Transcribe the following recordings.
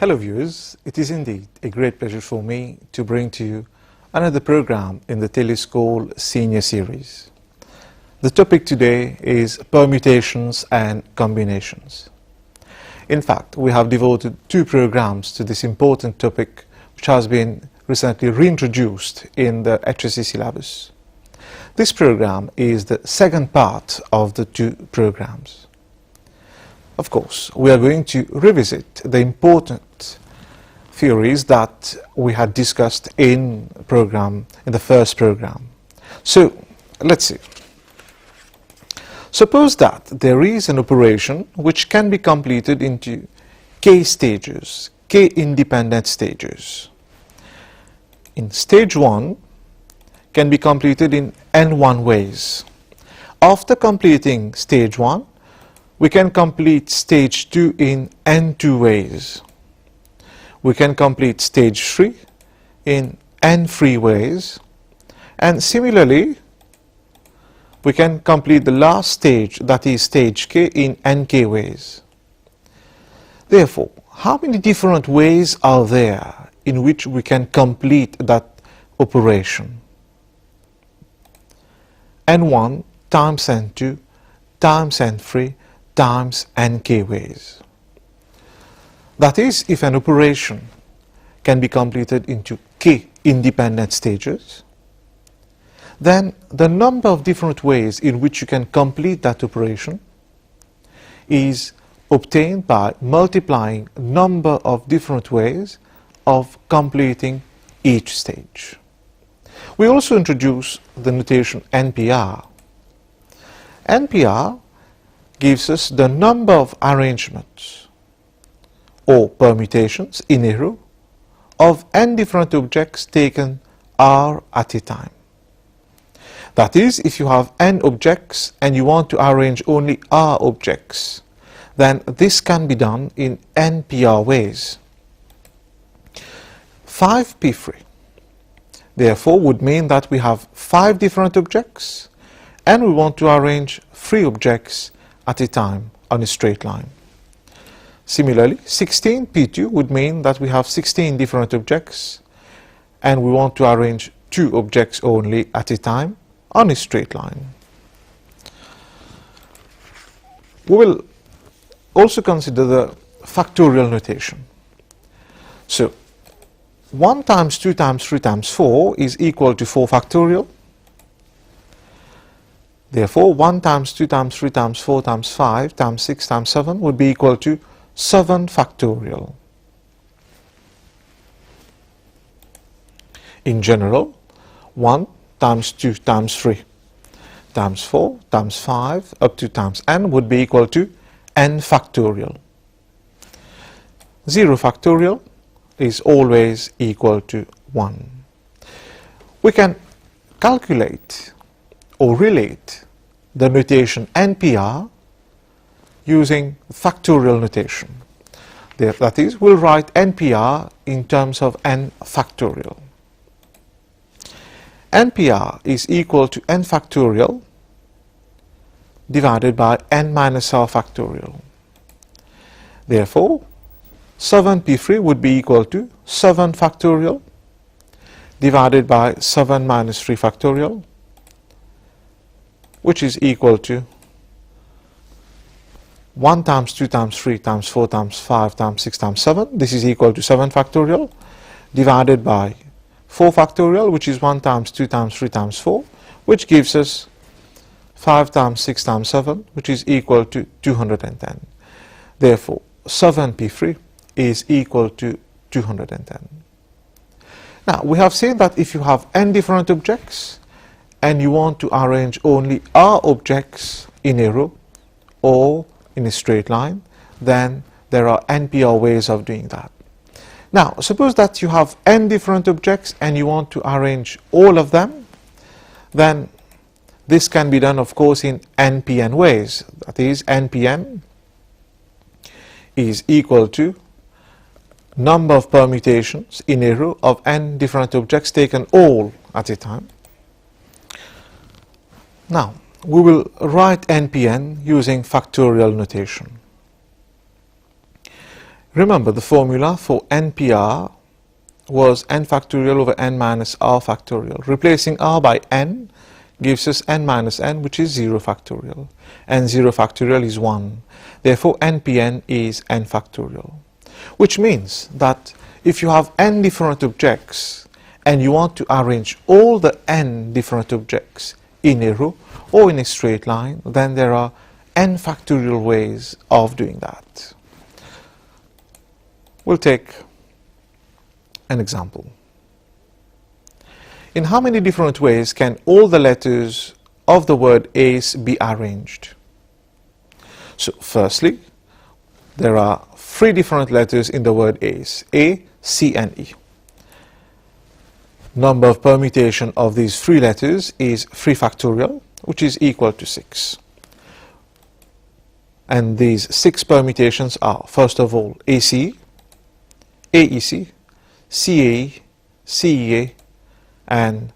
Hello viewers, it is indeed a great pleasure for me to bring to you another program in the Teleschool Senior Series. The topic today is permutations and combinations. In fact, we have devoted 2 programs to this important topic, which has been recently reintroduced in the HSC syllabus. This program is the second part of the 2 programs. Of course, we are going to revisit the important theories that we had discussed in the first program. So, let's see. Suppose that there is an operation which can be completed into k stages, k independent stages. In stage 1 can be completed in n1 ways. After completing stage 1, we can complete stage 2 in n2 ways. We can complete stage 3 in n3 ways, and similarly we can complete the last stage, that is stage k, in nk ways. Therefore, how many different ways are there in which we can complete that operation? n1 times n2 times n3 times nk ways. That is, if an operation can be completed into k independent stages, then the number of different ways in which you can complete that operation is obtained by multiplying number of different ways of completing each stage. We also introduce the notation NPR. NPR gives us the number of arrangements or permutations in a row of n different objects taken r at a time. That is, if you have n objects and you want to arrange only r objects, then this can be done in npr ways. 5p3 therefore would mean that we have 5 different objects and we want to arrange 3 objects at a time on a straight line. Similarly, 16p2 would mean that we have 16 different objects and we want to arrange 2 objects only at a time on a straight line. We will also consider the factorial notation. So, 1 times 2 times 3 times 4 is equal to 4 factorial. Therefore, 1 times 2 times 3 times 4 times 5 times 6 times 7 would be equal to 7 factorial. In general, 1 times 2 times 3 times 4 times 5 up to times n would be equal to n factorial. 0 factorial is always equal to 1. We can calculate or relate the notation NPR using factorial notation. That is, we'll write NPR in terms of n factorial. NPR is equal to n factorial divided by n minus r factorial. Therefore, 7p3 would be equal to 7 factorial divided by 7 minus 3 factorial, which is equal to 1 times 2 times 3 times 4 times 5 times 6 times 7. This is equal to 7 factorial divided by 4 factorial, which is 1 times 2 times 3 times 4, which gives us 5 times 6 times 7, which is equal to 210. Therefore, 7p3 is equal to 210. Now, we have seen that if you have n different objects and you want to arrange only r objects in a row or in a straight line, then there are npr ways of doing that. Now, suppose that you have n different objects and you want to arrange all of them, then this can be done, of course, in npn ways. That is, npn is equal to number of permutations in a row of n different objects taken all at a time. Now, we will write npn using factorial notation. Remember, the formula for NPR was n factorial over n minus r factorial. Replacing r by n gives us n minus n, which is 0 factorial. And 0 factorial is 1. Therefore, npn is n factorial. Which means that if you have n different objects and you want to arrange all the n different objects in a row or in a straight line, then there are n factorial ways of doing that. We'll take an example. In how many different ways can all the letters of the word ace be arranged? So firstly, there are 3 different letters in the word ace: A, C and E. Number of permutation of these 3 letters is 3 factorial, which is equal to 6. And these 6 permutations are, first of all, ACE, AEC, CAE, CEA, and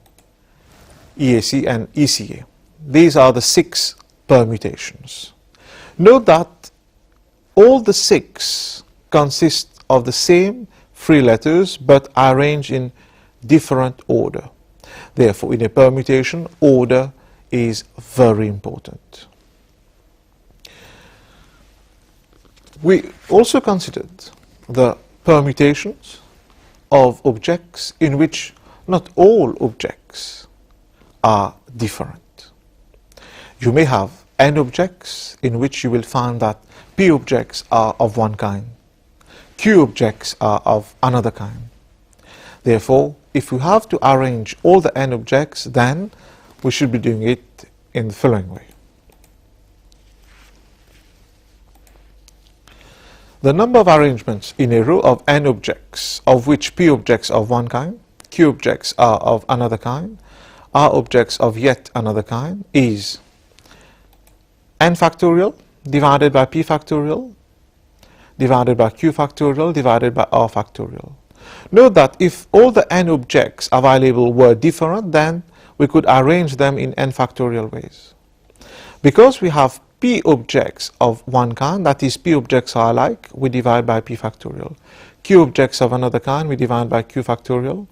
EAC and ECA. These are the 6 permutations. Note that all the 6 consist of the same 3 letters but arranged in different order. Therefore, in a permutation, order is very important. We also considered the permutations of objects in which not all objects are different. You may have n objects in which you will find that p objects are of one kind, q objects are of another kind. Therefore, if we have to arrange all the n objects, then we should be doing it in the following way. The number of arrangements in a row of n objects, of which p objects are of one kind, q objects are of another kind, r objects of yet another kind, is n factorial divided by p factorial divided by q factorial divided by r factorial. Note that if all the n objects available were different, then we could arrange them in n factorial ways. Because we have p objects of one kind, that is, p objects are alike, we divide by p factorial. Q objects of another kind, we divide by q factorial.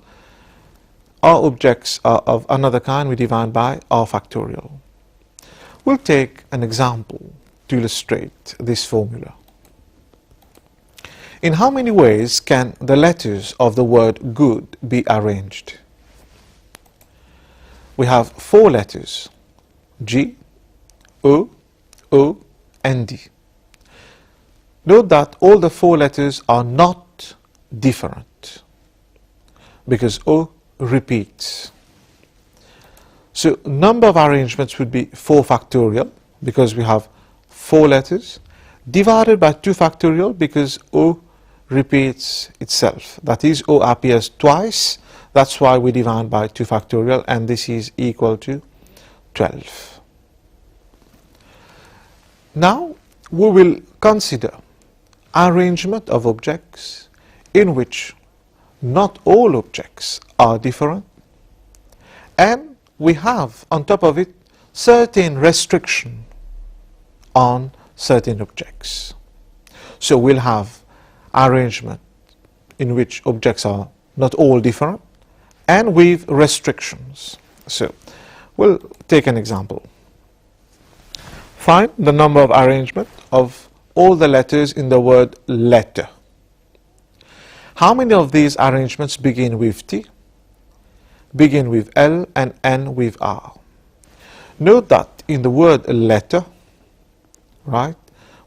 R objects are of another kind, we divide by r factorial. We'll take an example to illustrate this formula. In how many ways can the letters of the word good be arranged? We have 4 letters: G, O, and D. Note that all the 4 letters are not different because O repeats. So number of arrangements would be 4 factorial because we have 4 letters, divided by 2 factorial because O repeats itself. That is, O appears twice. That's why we divide by 2 factorial, and this is equal to 12. Now we will consider arrangement of objects in which not all objects are different, and we have on top of it certain restriction on certain objects. So we'll have arrangement in which objects are not all different and with restrictions. So we'll take an example. Find the number of arrangement of all the letters in the word letter. How many of these arrangements begin with T, begin with L, and end with R? Note that in the word letter, right,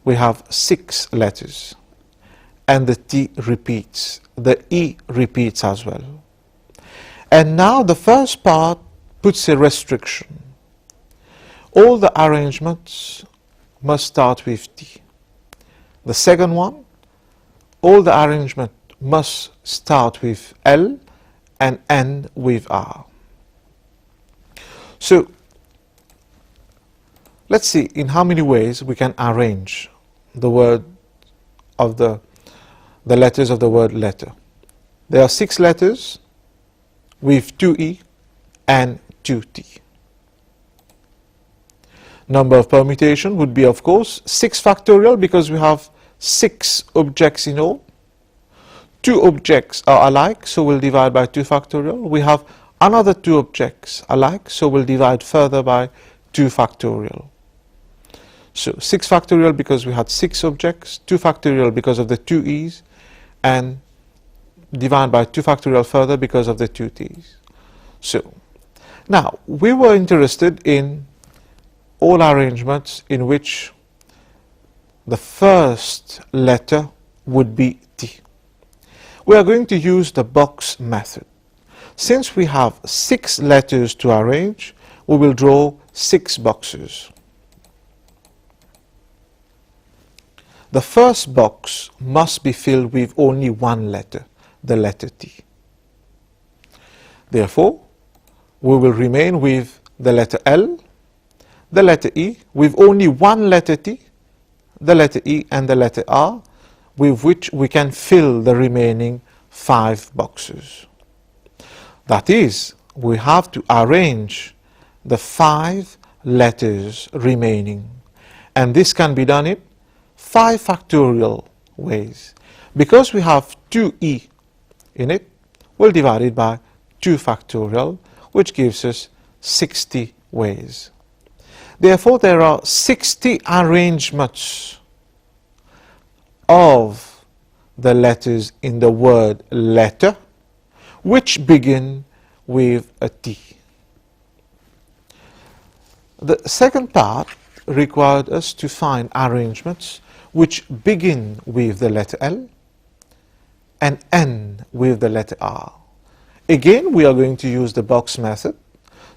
we have 6 letters, and the T repeats, the E repeats as well. And now the first part puts a restriction. All the arrangements must start with T. The second one, all the arrangement must start with L and end with R. So let's see in how many ways we can arrange the word of the letters of the word letter. There are 6 letters with 2 E and 2 T. Number of permutation would be, of course, 6 factorial because we have 6 objects in all. two objects are alike, so we'll divide by 2 factorial. We have another two objects alike, so we'll divide further by 2 factorial. So 6 factorial because we had 6 objects, 2 factorial because of the 2 e's, and divide by 2 factorial further because of the 2 t's. So now we were interested in all arrangements in which the first letter would be T. We are going to use the box method. Since we have 6 letters to arrange, we will draw 6 boxes. The first box must be filled with only one letter, the letter T. Therefore, we will remain with the letter L, the letter E, with only one letter T, the letter E, and the letter R, with which we can fill the remaining 5 boxes. That is, we have to arrange the 5 letters remaining, and this can be done in 5 factorial ways. Because we have 2e in it, we'll divide it by 2 factorial, which gives us 60 ways. Therefore, there are 60 arrangements of the letters in the word letter which begin with a T. The second part required us to find arrangements which begin with the letter L and end with the letter R. Again, we are going to use the box method.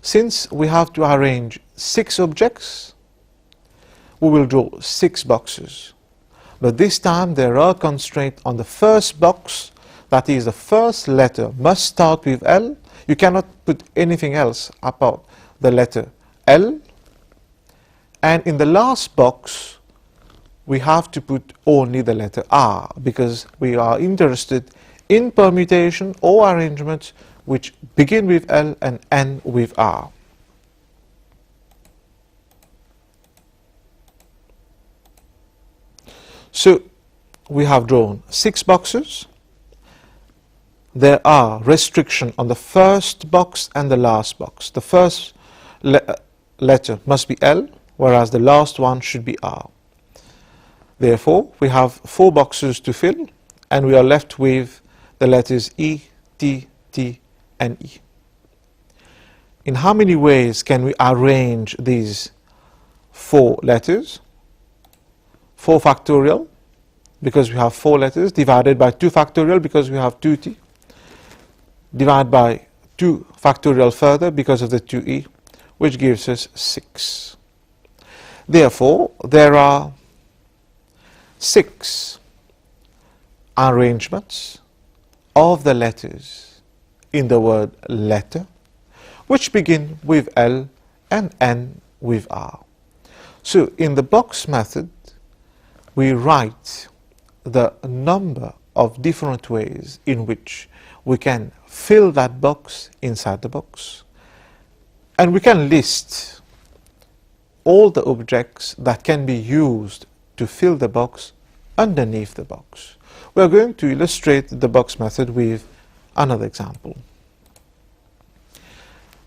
Since we have to arrange 6 objects, we will draw 6 boxes. But this time there are constraints on the first box, that is the first letter must start with L. You cannot put anything else about the letter L. And in the last box, we have to put only the letter R because we are interested in permutation or arrangements which begin with L and end with R. So we have drawn 6 boxes. There are restrictions on the first box and the last box. The first letter must be L, whereas the last one should be R. Therefore, we have 4 boxes to fill, and we are left with the letters E, T, T, and E. In how many ways can we arrange these 4 letters? 4 factorial, because we have 4 letters, divided by 2 factorial, because we have 2t, divided by 2 factorial further, because of the 2e, which gives us 6. Therefore, there are 6 arrangements of the letters in the word letter, which begin with L and end with R. So, in the box method, we write the number of different ways in which we can fill that box inside the box, and we can list all the objects that can be used to fill the box underneath the box. We are going to illustrate the box method with another example.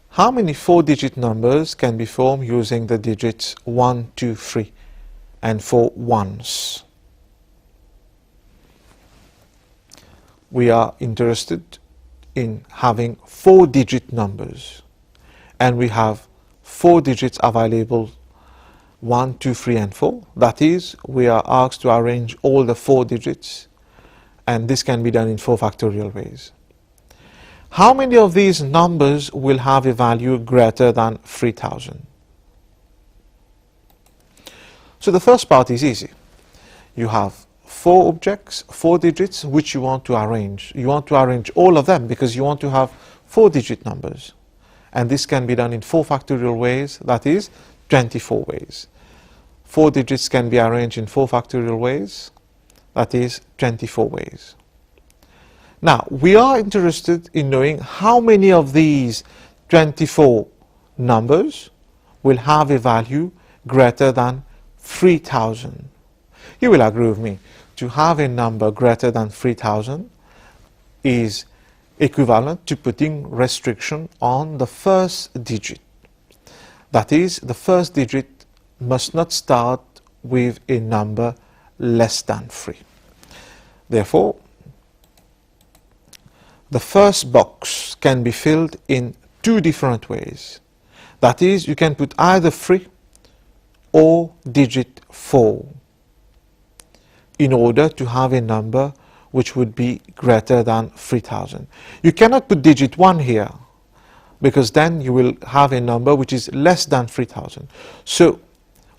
How many 4-digit numbers can be formed using the digits 1, 2, 3 and 4 ones? We are interested in having 4-digit numbers, and we have 4 digits available, 1, 2, 3 and 4. That is, we are asked to arrange all the 4 digits, and this can be done in 4 factorial ways. How many of these numbers will have a value greater than 3000? So the first part is easy. You have 4 objects, 4 digits, which you want to arrange. You want to arrange all of them because you want to have 4-digit numbers. And this can be done in 4 factorial ways, that is 24 ways. 4 digits can be arranged in 4 factorial ways, that is 24 ways. Now, we are interested in knowing how many of these 24 numbers will have a value greater than 3000. You will agree with me, to have a number greater than 3000, is equivalent to putting restriction on the first digit. That is, the first digit must not start with a number less than 3. Therefore, the first box can be filled in two different ways. That is, you can put either 3 or digit 4 in order to have a number which would be greater than 3000. You cannot put digit 1 here, because then you will have a number which is less than 3000. So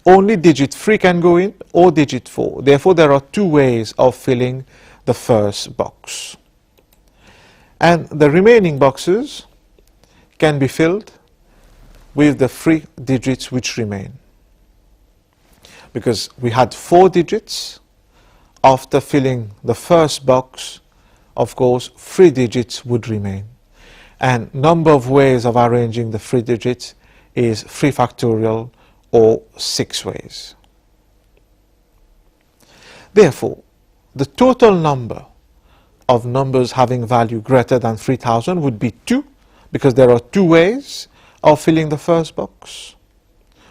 only digit 3 can go in, or digit 4. Therefore, there are two ways of filling the first box. And the remaining boxes can be filled with the 3 digits which remain. Because we had 4 digits, after filling the first box, of course, 3 digits would remain. And number of ways of arranging the 3 digits is 3 factorial or 6 ways. Therefore, the total number of numbers having value greater than 3000 would be 2, because there are 2 ways of filling the first box.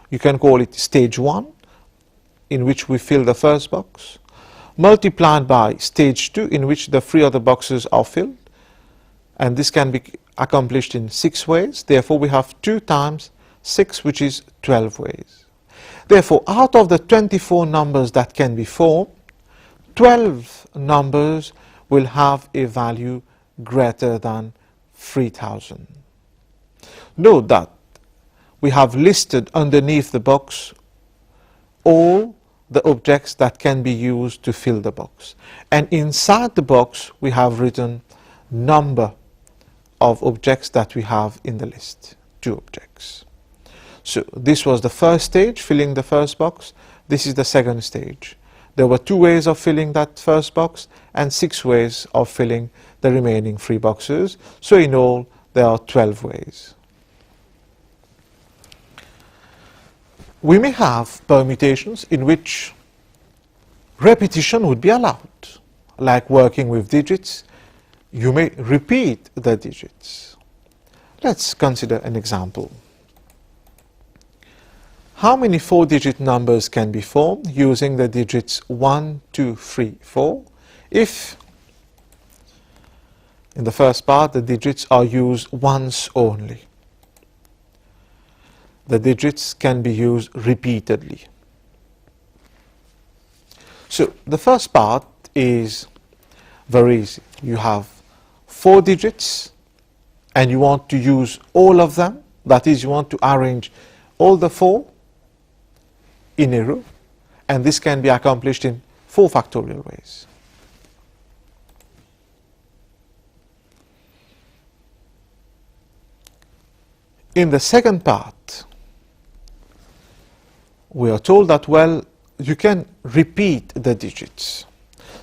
You can call it stage 1, in which we fill the first box, multiplied by stage 2, in which the 3 other boxes are filled. And this can be accomplished in 6 ways. Therefore, we have 2 times 6, which is 12 ways. Therefore, out of the 24 numbers that can be formed, 12 numbers will have a value greater than 3000. Note that we have listed underneath the box all the objects that can be used to fill the box. And inside the box, we have written number of objects that we have in the list, 2 objects. So this was the first stage, filling the first box. This is the second stage. There were 2 ways of filling that first box and 6 ways of filling the remaining 3 boxes. So in all, there are 12 ways. We may have permutations in which repetition would be allowed. Like working with digits, you may repeat the digits. Let's consider an example. How many 4-digit numbers can be formed using the digits 1, 2, 3, 4 if, in the first part, the digits are used once only? The digits can be used repeatedly. So the first part is very easy. You have 4 digits and you want to use all of them. That is, you want to arrange all the 4 in a row, and this can be accomplished in 4 factorial ways. In the second part, we are told that, well, you can repeat the digits.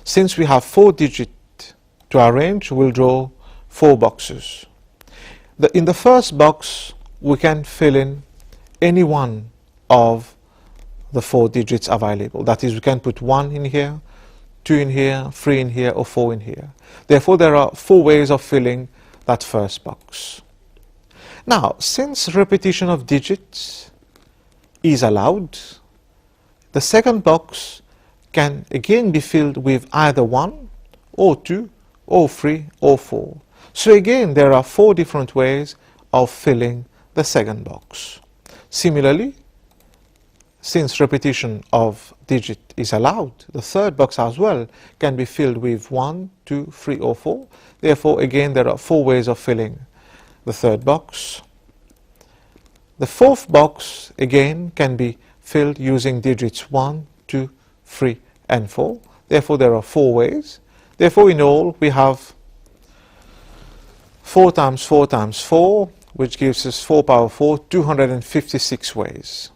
Since we have 4 digits to arrange, we'll draw 4 boxes. In the first box, we can fill in any one of the 4 digits available. That is, we can put 1 in here, 2 in here, 3 in here, or 4 in here. Therefore, there are 4 ways of filling that first box. Now, since repetition of digits is allowed, the second box can again be filled with either 1 or 2 or 3 or 4. So again, there are 4 different ways of filling the second box. Similarly, since repetition of digit is allowed, the third box as well can be filled with 1, 2, 3 or 4. Therefore, again, there are 4 ways of filling the third box. The fourth box, again, can be filled using digits 1, 2, 3 and 4. Therefore, there are 4 ways. Therefore, in all, we have 4 times 4 times 4, which gives us 4 power 4, 256 ways.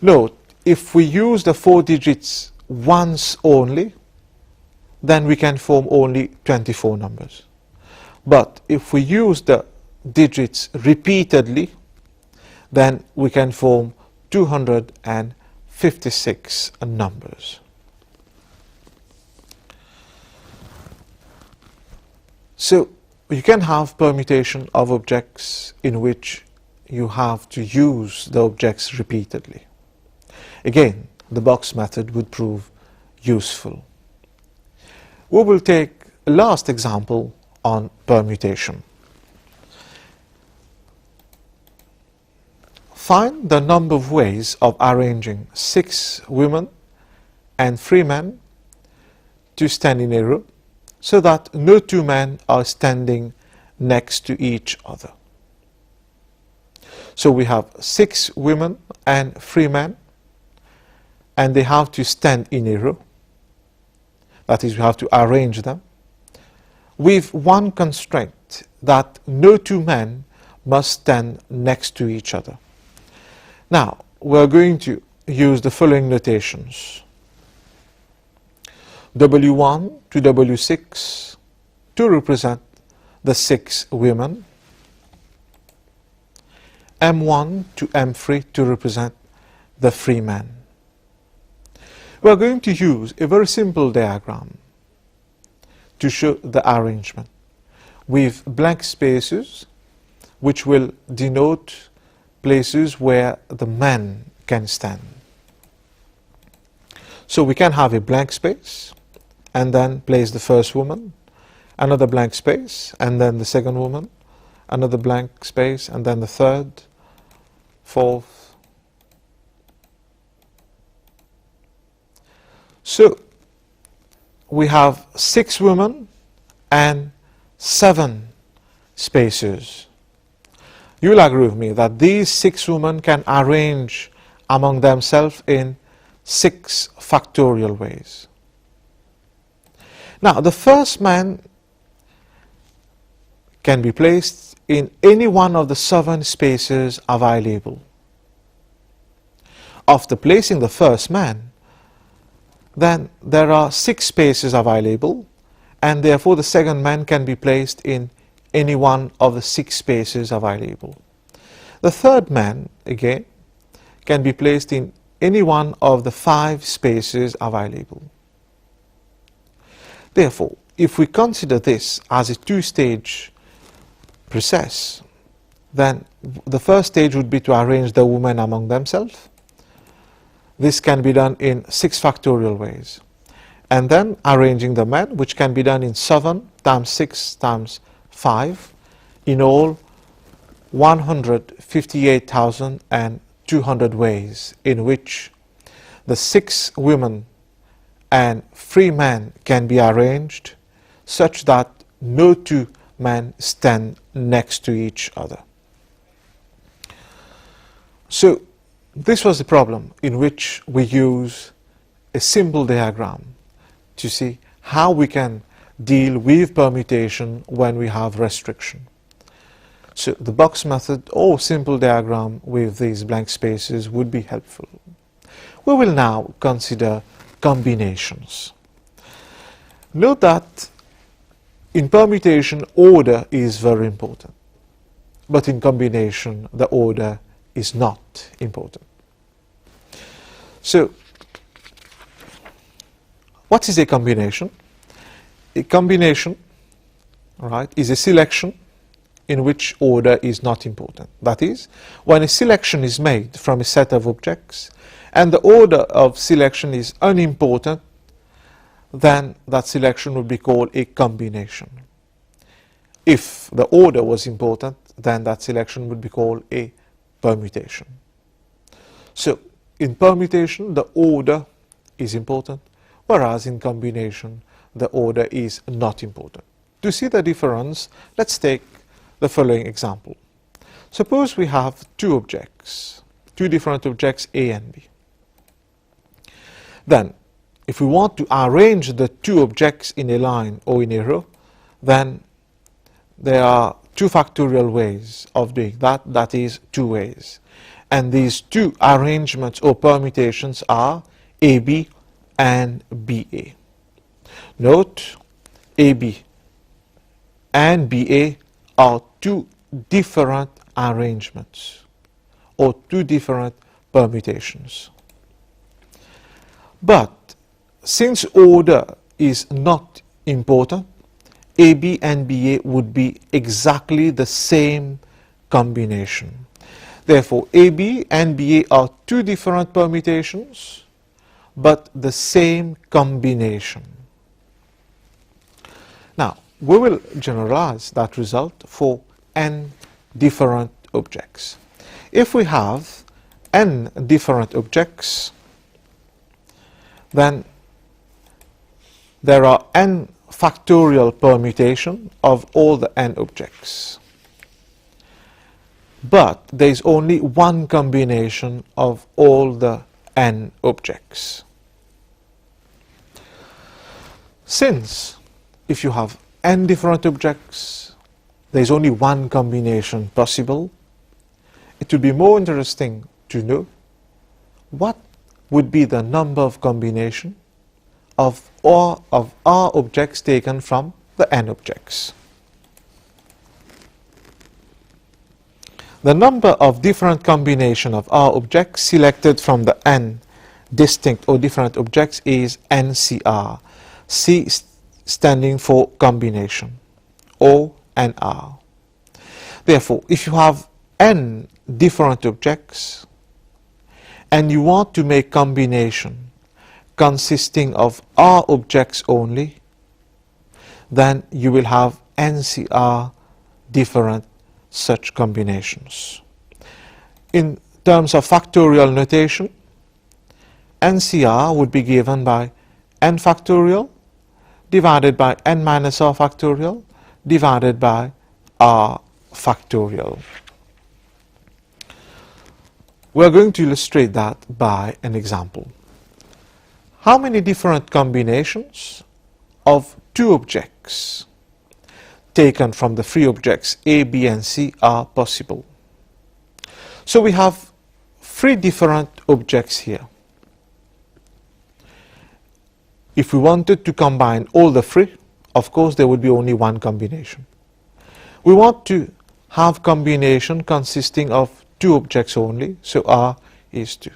Note, if we use the 4 digits once only, then we can form only 24 numbers. But if we use the digits repeatedly, then we can form 256 numbers. So you can have permutation of objects in which you have to use the objects repeatedly. Again, the box method would prove useful. We will take a last example on permutation. Find the number of ways of arranging 6 women and 3 men to stand in a row so that no 2 men are standing next to each other. So we have 6 women and 3 men, and they have to stand in a row. That is, we have to arrange them with one constraint, that no 2 men must stand next to each other. Now, we're going to use the following notations. W1 to W6 to represent the 6 women, M1 to M3 to represent the 3 men. We're going to use a very simple diagram to show the arrangement with blank spaces which will denote places where the men can stand. So we can have a blank space and then place the first woman, another blank space and then the second woman, another blank space and then the third, fourth. So we have 6 women and 7 spaces. You will agree with me that these 6 women can arrange among themselves in 6 factorial ways. Now, the first man can be placed in any one of the 7 spaces available. After placing the first man, then there are 6 spaces available, and therefore the second man can be placed in any one of the 6 spaces available. The third man, again, can be placed in any one of the 5 spaces available. Therefore, if we consider this as a 2-stage process, then the first stage would be to arrange the women among themselves. This can be done in 6 factorial ways. And then arranging the men, which can be done in 7 times 6 times 5, in all 158,200 ways in which the 6 women and 3 men can be arranged such that no 2 men stand next to each other. So this was the problem in which we use a simple diagram to see how we can deal with permutation when we have restriction. So the box method or simple diagram with these blank spaces would be helpful. We will now consider combinations. Note that in permutation order is very important, but in combination the order is not important. So what is a combination? A combination, right, is a selection in which order is not important. That is, when a selection is made from a set of objects and the order of selection is unimportant, then that selection would be called a combination. If the order was important, then that selection would be called a permutation. So in permutation the order is important, whereas in combination the order is not important. To see the difference, let's take the following example. Suppose we have 2 objects, 2 different objects A and B. Then if we want to arrange the 2 objects in a line or in a row, then there are 2 factorial ways of doing that, that is 2 ways. And these 2 arrangements or permutations are AB and BA. Note, AB and BA are 2 different arrangements or 2 different permutations. But since order is not important, AB and BA would be exactly the same combination. Therefore, AB and BA are two different permutations, but the same combination. Now, we will generalize that result for n different objects. If we have n different objects, then there are n factorial permutation of all the n objects. But there is only one combination of all the n objects. Since if you have n different objects, there is only one combination possible, it would be more interesting to know what would be the number of combination of all of R objects taken from the n objects. The number of different combination of R objects selected from the n distinct or different objects is NCR, C standing for combination, O and R. Therefore, if you have n different objects and you want to make combination consisting of R objects only, then you will have NCR different such combinations. In terms of factorial notation, NCR would be given by n factorial divided by n minus R factorial divided by R factorial. We are going to illustrate that by an example. How many different combinations of two objects taken from the free objects A, B and C are possible? So we have three different objects here. If we wanted to combine all the three, of course there would be only one combination. We want to have combination consisting of two objects only, so R is 2.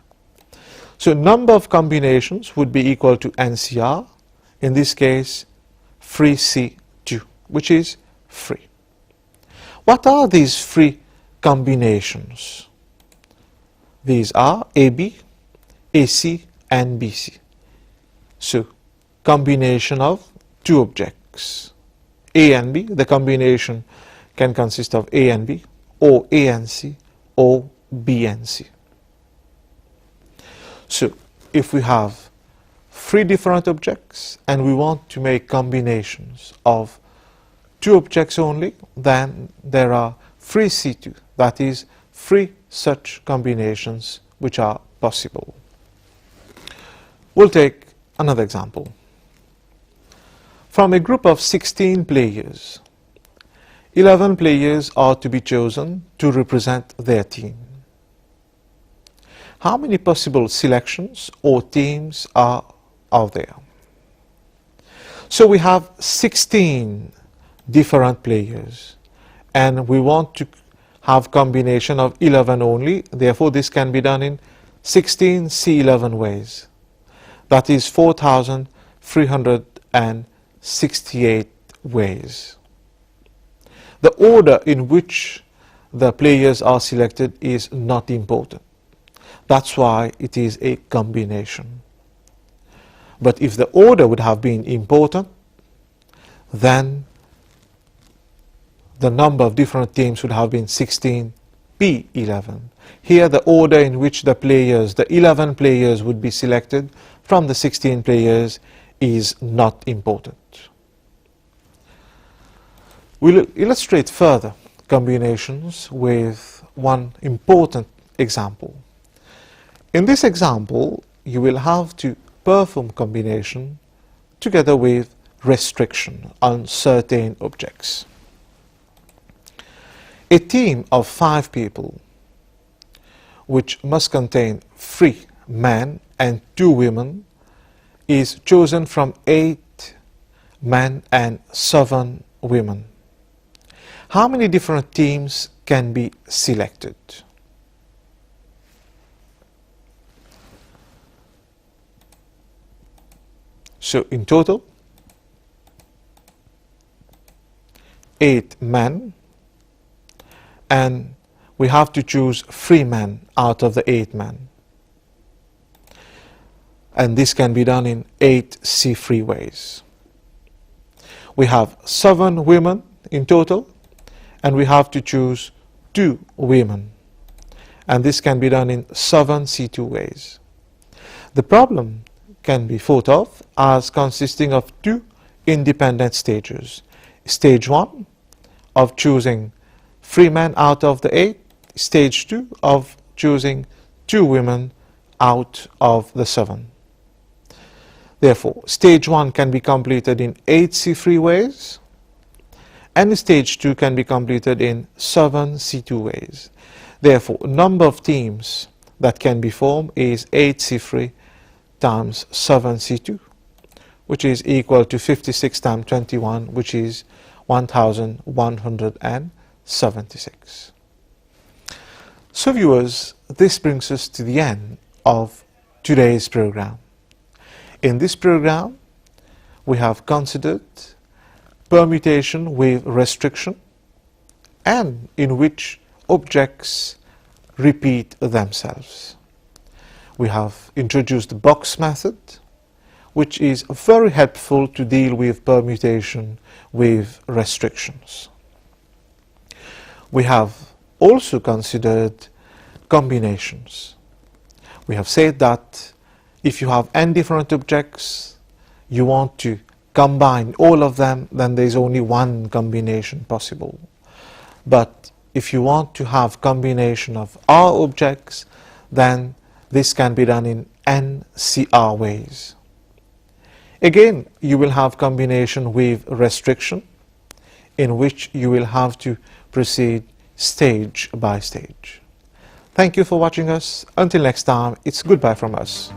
So number of combinations would be equal to NCR, in this case 3C2, which is 3. What are these three combinations? These are AB, AC and BC. So combination of two objects, A and B. The combination can consist of A and B, or A and C, or B and C. So if we have three different objects and we want to make combinations of two objects only, then there are 3C2, that is 3 such combinations which are possible. We'll take another example. From a group of 16 players, 11 players are to be chosen to represent their team. How many possible selections or teams are there? So we have 16 different players and we want to have combination of 11 only, therefore this can be done in 16 C11 ways. That is 4,368 ways. The order in which the players are selected is not important. That's why it is a combination. But if the order would have been important, then the number of different teams would have been 16P11. Here the order in which the 11 players would be selected from the 16 players is not important. We'll illustrate further combinations with one important example. In this example, you will have to perform combination together with restriction on certain objects. A team of 5 people, which must contain 3 men and 2 women, is chosen from 8 men and 7 women. How many different teams can be selected? So in total, 8 men, and we have to choose 3 men out of the 8 men. And this can be done in 8 C3 ways. We have 7 women in total, and we have to choose 2 women. And this can be done in 7 C2 ways. The problem can be thought of as consisting of 2 independent stages. Stage 1 of choosing 3 men out of the 8, stage 2 of choosing 2 women out of the 7. Therefore, stage 1 can be completed in 8 C3 ways, and stage 2 can be completed in 7 C2 ways. Therefore, number of teams that can be formed is 8 C3 times 7 C2, which is equal to 56 times 21, which is 1176. So viewers, this brings us to the end of today's program. In this program, we have considered permutation with restriction, and in which objects repeat themselves. We have introduced the box method, which is very helpful to deal with permutation with restrictions. We have also considered combinations. We have said that if you have n different objects, you want to combine all of them, then there is only one combination possible. But if you want to have combination of r objects, then this can be done in n CR ways. Again, you will have combination with restriction, in which you will have to proceed stage by stage. Thank you for watching us. Until next time, it's goodbye from us.